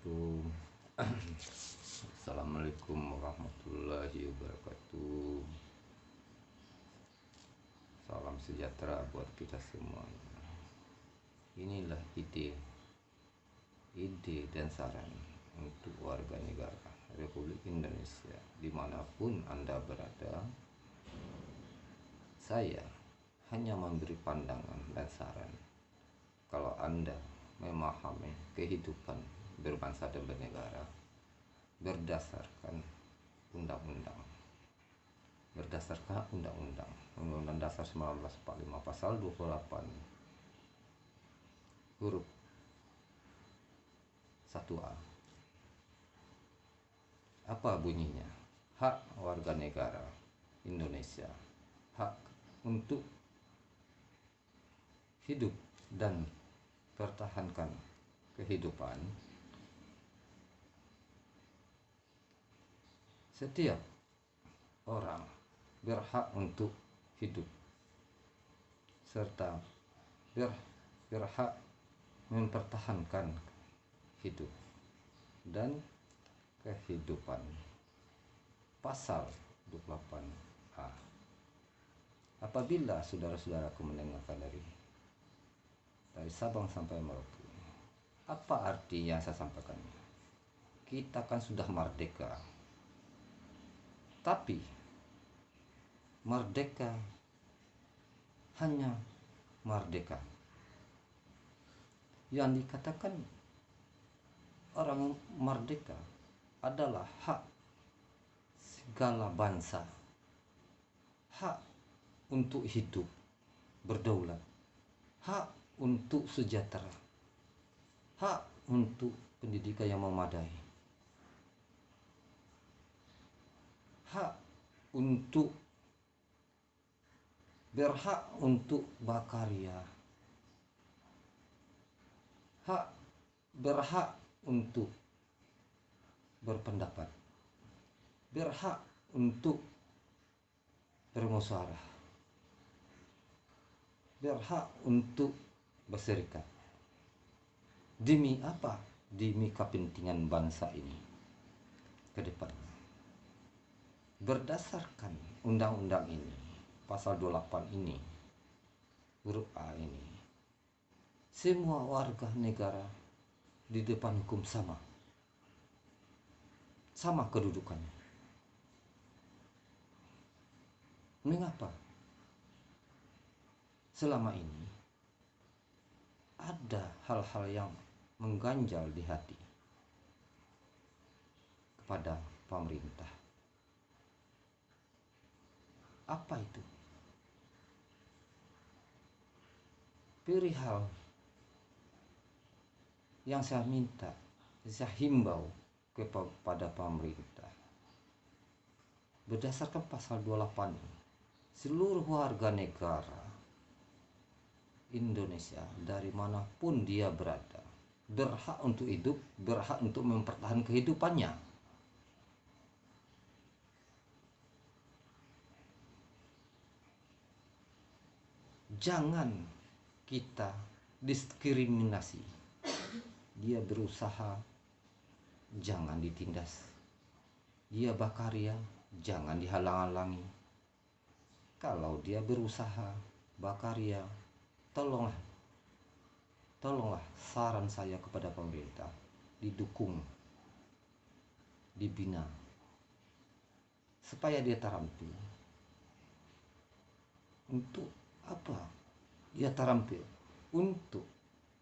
wabarakatuh. Assalamualaikum warahmatullahi wabarakatuh. Salam sejahtera buat kita semua. Inilah ide dan saran untuk warga negara Republik Indonesia dimanapun Anda berada. Saya hanya memberi pandangan dan saran. Kalau Anda memahami kehidupan berbangsa dan bernegara berdasarkan undang-undang, Undang-Undang Dasar 1945 pasal 28 huruf 1A. Apa bunyinya? Hak warga negara Indonesia, hak untuk hidup dan pertahankan kehidupan. Setiap orang berhak untuk hidup serta berhak mempertahankan hidup dan kehidupan. Pasal 28A. Apabila saudara-saudaraku mendengarkan dari Sabang sampai Merauke, apa arti yang saya sampaikan? Kita kan sudah merdeka, tapi merdeka hanya merdeka. Yang dikatakan orang merdeka adalah hak segala bangsa, hak untuk hidup berdaulat, hak untuk sejahtera, hak untuk pendidikan yang memadai, hak untuk berhak untuk berkarya, hak berhak untuk berpendapat, berhak untuk bermusyawarah, berhak untuk berserikat. Demi apa? Demi kepentingan bangsa ini ke depan. Berdasarkan undang-undang ini, pasal 28 ini, huruf A ini, semua warga negara di depan hukum sama kedudukannya. Mengapa selama ini ada hal-hal yang mengganjal di hati kepada pemerintah? Apa itu? Perihal yang saya minta, saya himbau kepada pemerintah, berdasarkan pasal 28 ini, seluruh warga negara Indonesia dari manapun dia berada berhak untuk hidup, berhak untuk mempertahankan kehidupannya. Jangan kita diskriminasi. Dia berusaha, jangan ditindas. Dia berkarya, jangan dihalang-halangi. Kalau dia berusaha, berkarya, tolonglah saran saya kepada pemerintah, didukung, dibina, supaya dia terampil. Untuk apa? Dia terampil untuk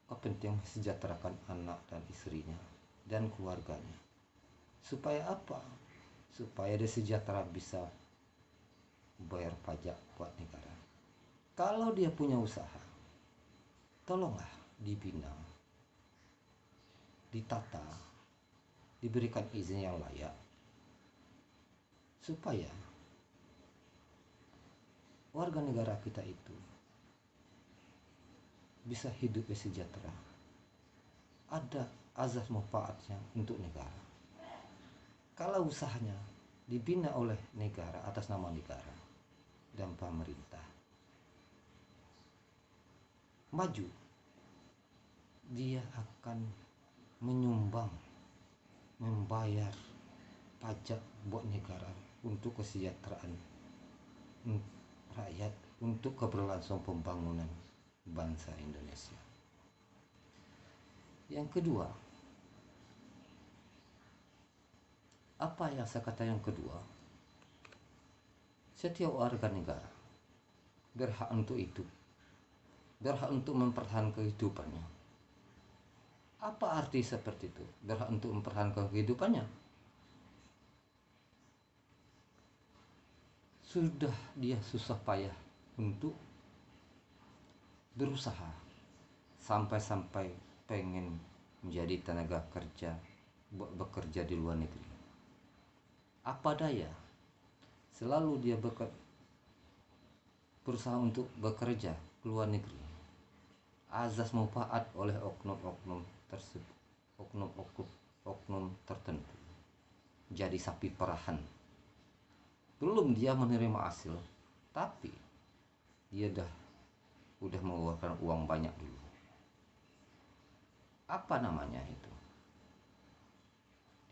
kepentingan sejahterakan anak dan istrinya dan keluarganya. Supaya apa? Supaya dia sejahtera, bisa bayar pajak buat negara. Kalau dia punya usaha, tolonglah dibina, ditata, diberikan izin yang layak, supaya warga negara kita itu bisa hidup sejahtera, ada azas manfaatnya untuk negara. Kalau usahanya dibina oleh negara atas nama negara dan pemerintah, maju, dia akan menyumbang membayar pajak buat negara untuk kesejahteraan rakyat, untuk keberlangsungan pembangunan bangsa Indonesia. Yang kedua, apa yang saya kata yang kedua? Setiap warga negara berhak untuk itu, berhak untuk mempertahankan kehidupannya. Apa arti seperti itu? Berhak untuk mempertahankan kehidupannya. Sudah dia susah payah untuk berusaha sampai-sampai pengen menjadi tenaga kerja, bekerja di luar negeri. Apa daya, selalu dia berusaha untuk bekerja ke luar negeri. Azas manfaat oleh oknum-oknum tersebut, oknum tertentu, jadi sapi perahan. Belum dia menerima hasil, tapi dia udah mengeluarkan uang banyak dulu. Apa namanya itu?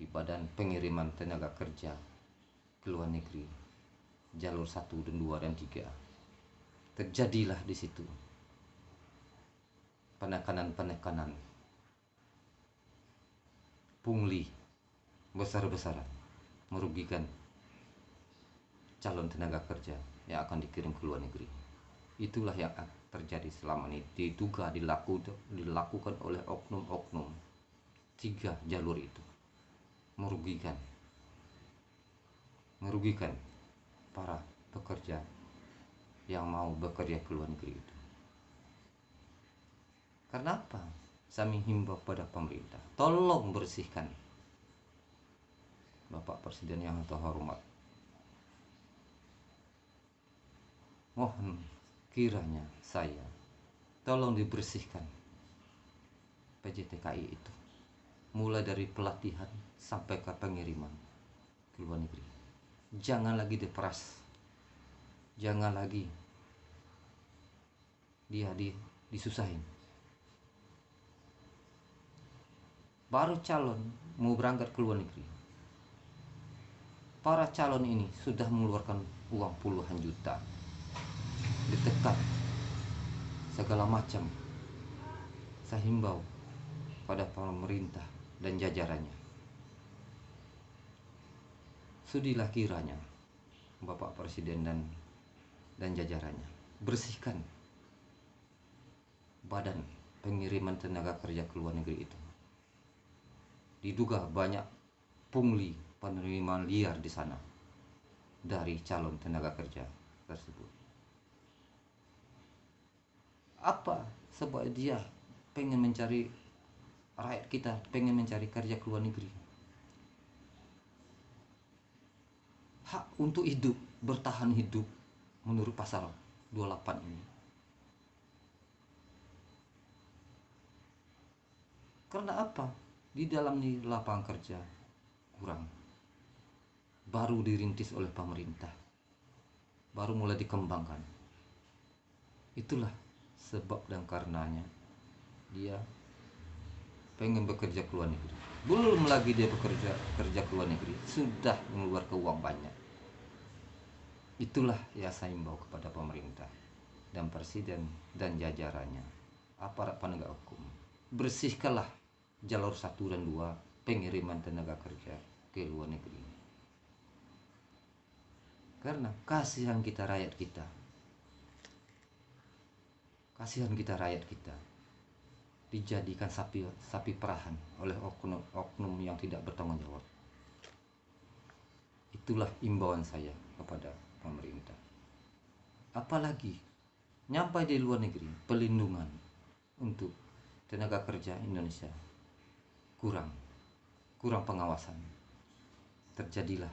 Di Badan Pengiriman Tenaga Kerja ke luar negeri, jalur 1 dan 2 dan 3, terjadilah di situ penekanan pungli besar-besaran, merugikan calon tenaga kerja yang akan dikirim ke luar negeri. Itulah yang terjadi selama ini, diduga dilakukan oleh oknum-oknum 3 jalur itu, merugikan para pekerja yang mau bekerja ke luar negeri itu. Karena apa? Saya menghimbau pada pemerintah, tolong bersihkan. Bapak Presiden yang terhormat, mohon kiranya saya tolong dibersihkan PJTKI itu, mulai dari pelatihan sampai ke pengiriman ke luar negeri. Jangan lagi diperas, jangan lagi dia disusahin. Baru calon mau berangkat ke luar negeri, para calon ini sudah mengeluarkan uang puluhan juta, ditekan segala macam. Saya himbau pada pemerintah dan jajarannya, sudilah kiranya Bapak Presiden dan jajarannya bersihkan Badan Pengiriman Tenaga Kerja ke luar negeri itu. Diduga banyak pungli penerimaan liar di sana dari calon tenaga kerja tersebut. Apa sebab dia pengen mencari rakyat kita, pengen mencari kerja ke luar negeri? Hak untuk hidup, bertahan hidup menurut pasal 28 ini. Karena apa? Di dalam lapangan kerja kurang, baru dirintis oleh pemerintah, baru mulai dikembangkan. Itulah sebab dan karenanya dia pengen bekerja ke luar negeri. Belum lagi dia kerja ke luar negeri, sudah mengeluarkan uang banyak. Itulah yang saya imbau kepada pemerintah dan presiden dan jajarannya, aparat penegak hukum. Bersihkanlah jalur 1 dan 2 pengiriman tenaga kerja ke luar negeri. Karena kasihan kita rakyat kita. Kasihan kita rakyat kita dijadikan sapi perahan oleh oknum yang tidak bertanggung jawab. Itulah imbauan saya kepada pemerintah. Apalagi nyampai di luar negeri, pelindungan untuk tenaga kerja Indonesia kurang pengawasan. Terjadilah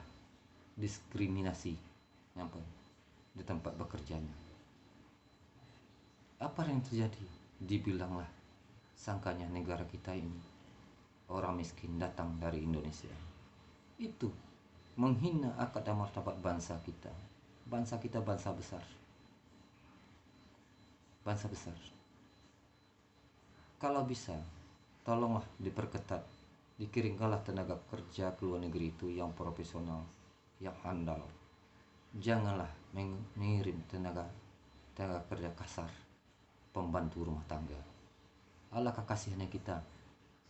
diskriminasi nyampai di tempat bekerjanya. Apa yang terjadi? Dibilanglah sangkanya negara kita ini orang miskin datang dari Indonesia. Itu menghina akad dan martabat bangsa kita. Bangsa kita bangsa besar. Bangsa besar. Kalau bisa, tolonglah diperketat dikirimkanlah tenaga kerja ke luar negeri itu yang profesional, yang handal. Janganlah mengirim tenaga kerja kasar, pembantu rumah tangga. Alangkah kasihannya kita,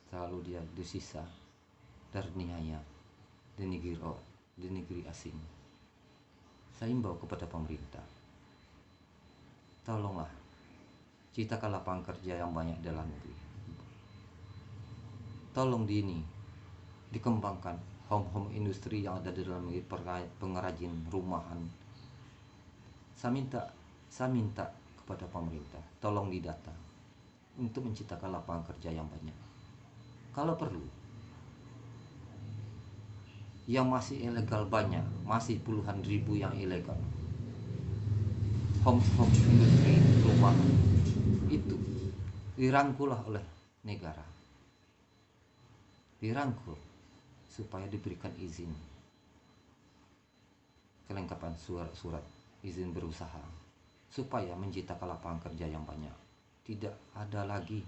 selalu dia disisa, terniaya di negeri asing. Saya imbau kepada pemerintah, tolonglah ciptakan lapangan kerja yang banyak dalam negeri. Tolong dikembangkan home industri yang ada di dalam negeri, pengrajin rumahan. Saya minta kepada pemerintah, tolong didata untuk menciptakan lapangan kerja yang banyak. Kalau perlu, yang masih ilegal banyak, masih puluhan ribu yang ilegal. Home industri rumahan itu dirangkullah oleh negara, dirangkul supaya diberikan izin, kelengkapan surat izin berusaha, supaya menciptakan lapangan kerja yang banyak. Tidak ada lagi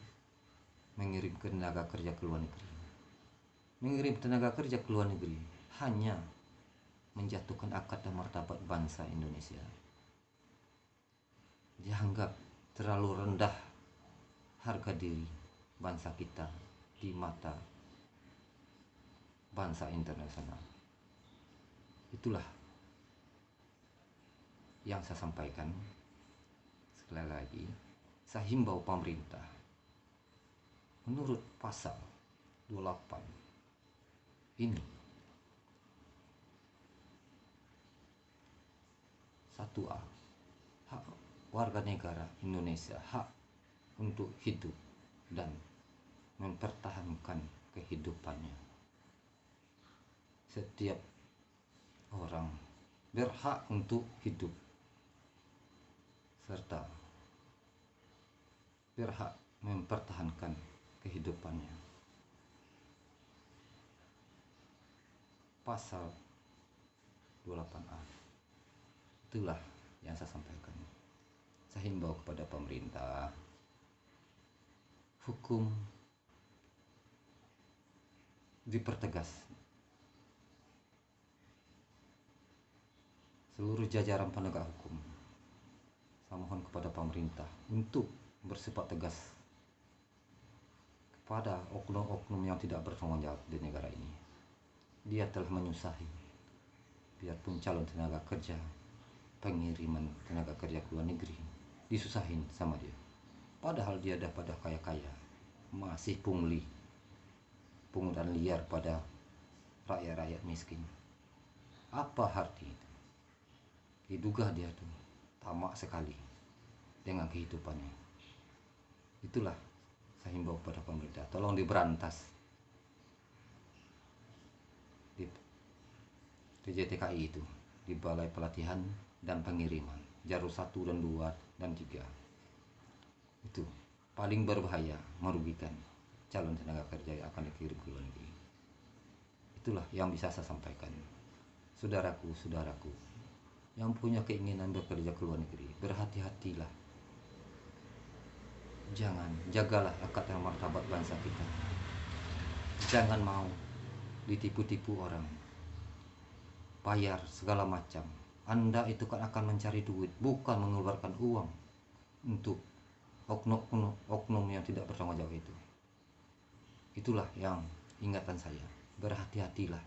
mengirim tenaga kerja ke luar negeri. Mengirim tenaga kerja ke luar negeri hanya menjatuhkan harkat dan martabat bangsa Indonesia. Dianggap terlalu rendah harga diri bangsa kita di mata bangsa internasional. Itulah yang saya sampaikan. Sekali lagi, saya himbau pemerintah, menurut pasal 28 ini, 1A, hak warga negara Indonesia, hak untuk hidup dan mempertahankan kehidupannya. Setiap orang berhak untuk hidup serta berhak mempertahankan kehidupannya. Pasal 28A. Itulah yang saya sampaikan. Saya himbau kepada pemerintah, hukum dipertegas. Seluruh jajaran penegak hukum, saya mohon kepada pemerintah untuk bersifat tegas kepada oknum-oknum yang tidak bertanggung jawab di negara ini. Dia telah menyusahi, biarpun calon tenaga kerja, pengiriman tenaga kerja ke luar negeri disusahin sama dia. Padahal dia dah kaya-kaya, masih pungutan liar pada rakyat-rakyat miskin. Apa arti itu? Diduga dia tuh tamak sekali dengan kehidupannya. Itulah saya himbau kepada pemerintah, tolong diberantas. Di TJTKI itu, di Balai Pelatihan dan Pengiriman, Jalur 1 dan 2 dan 3. Itu paling berbahaya, merugikan calon tenaga kerja yang akan dikirim ke luar negeri. Itulah yang bisa saya sampaikan. Saudaraku yang punya keinginan bekerja ke luar negeri, berhati-hatilah. Jagalah harkat dan martabat bangsa kita. Jangan mau ditipu-tipu orang, bayar segala macam. Anda itu kan akan mencari duit, bukan mengeluarkan uang untuk oknum yang tidak bertanggung jawab itu. Itulah yang ingatan saya. Berhati-hatilah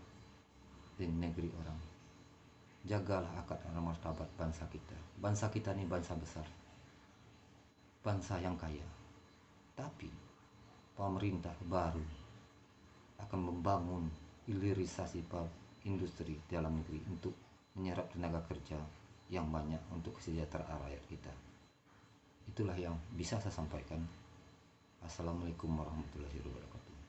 di negeri orang. Jagalah harkat dan martabat bangsa kita. Bangsa kita ini bangsa besar, bangsa yang kaya. Tapi pemerintah baru akan membangun hilirisasi industri dalam negeri untuk menyerap tenaga kerja yang banyak untuk kesejahteraan rakyat kita. Itulah yang bisa saya sampaikan. Assalamualaikum warahmatullahi wabarakatuh.